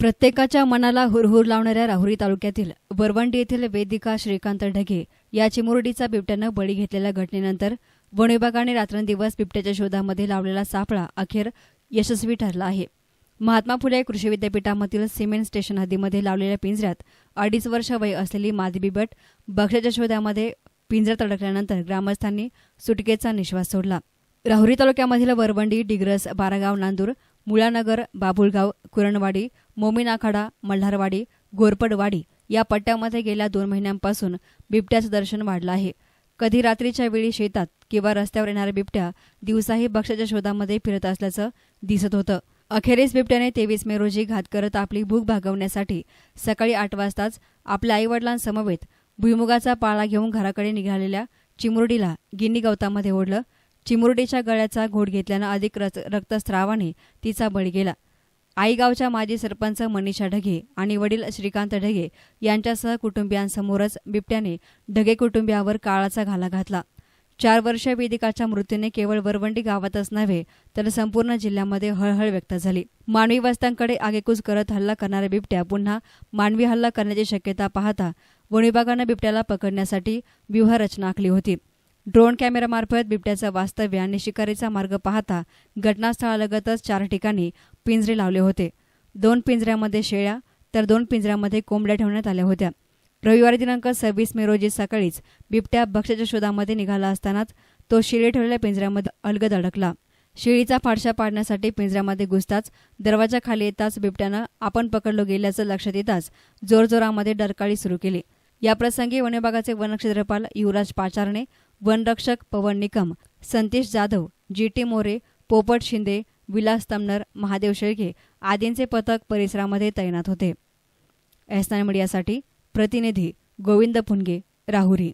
प्रत्येकाच्या मनाला हुरहुर लावणाऱ्या राहुरी तालुक्यातील वरवंडी येथील वेदिका श्रीकांत ढगे या चिमुरडीचा बिबट्यानं बळी घेतलेल्या घटनेनंतर वन विभागाने रात्रंदिवस बिबट्याच्या शोधामध्ये लावलेला सापळा अखेर यशस्वी ठरला आहे. महात्मा फुले कृषी विद्यापीठामधील सिमेंट स्टेशन हद्दीमध्ये लावलेल्या पिंजऱ्यात 2.5 वर्ष वय असलेली मादी बिबट बक्षाच्या शोधामध्ये पिंजऱ्यात अडकल्यानंतर ग्रामस्थांनी सुटकेचा निश्वास सोडला. राहुरी तालुक्यामधील वरवंडी, डिग्रस, बारागाव, नांदूर, मुळानगर, बाबुळगाव, कुरणवाडी, मोमीन आखाडा, मल्हारवाडी, घोरपडवाडी या पट्ट्यामध्ये गेल्या 2 महिन्यांपासून बिबट्याचं दर्शन वाढलं आहे. कधी रात्रीच्या वेळी शेतात किंवा रस्त्यावर येणारा बिबट्या दिवसाही बक्षाच्या शोधामध्ये फिरत असल्याचं दिसत होतं. अखेरीस बिबट्याने 23 मे रोजी घात करत आपली भूक भागवण्यासाठी सकाळी 8 वाजताच आपल्या आईवडिलांसमवेत भुईमुगाचा पाळा घेऊन घराकडे निघालेल्या चिमुरडीला गिन्नी गवतामध्ये ओढलं. चिमुरडीच्या गळ्याचा घोट घेतल्यानं अधिक रक्तस्रावाने तिचा बळी गेला. आई गावच्या माजी सरपंच मनीषा ढगे आणि वडील श्रीकांत ढगे यांच्यासह कुटुंबियांसमोरच बिबट्याने ढगे कुटुंबियावर काळाचा घाला घातला. 4 वर्षीय वेदिकाच्या मृत्यूने केवळ वरवंडी गावातच नव्हे तर संपूर्ण जिल्ह्यामध्ये हळहळ व्यक्त झाली. मानवी वस्त्यांकडे आगेकूच करत हल्ला करणारा बिबट्या पुन्हा मानवी हल्ला करण्याची शक्यता पाहता वन विभागानं बिबट्याला पकडण्यासाठी व्यूहरचना आखली होती. ड्रोन कॅमेरामार्फत बिबट्याचं वास्तव्य आणि शिकारीचा मार्ग पाहता घटनास्थळालगतच 4 ठिकाणी पिंजरे लावले होते. 2 पिंजऱ्यामध्ये शेळ्या तर 2 पिंजऱ्यामध्ये कोंबड्या ठेवण्यात आल्या होत्या. रविवारी दिनांक 26 मे रोजी सकाळीच बिबट्या बक्षाच्या शोधामध्ये निघाला असतानाच तो शेळी ठेवलेल्या पिंजऱ्यामध्ये अलगद अडकला. शेळीचा फाडशा पाडण्यासाठी पिंजऱ्यामध्ये घुसताच दरवाजा खाली येताच बिबट्यानं आपण पकडलो गेल्याचं लक्षात येताच जोरजोरामध्ये डरकाळी सुरू केली. याप्रसंगी वन विभागाचे वनक्षेत्रपाल युवराज पाचारणे, वनरक्षक पवन निकम, संतोष जाधव, जी.टी. मोरे, पोपट शिंदे, विलास तमनर, महादेव शेळके आदींचे पथक परिसरामध्ये तैनात होते. एस9 मीडियासाठी प्रतिनिधी गोविंद पुनगे, राहुरी.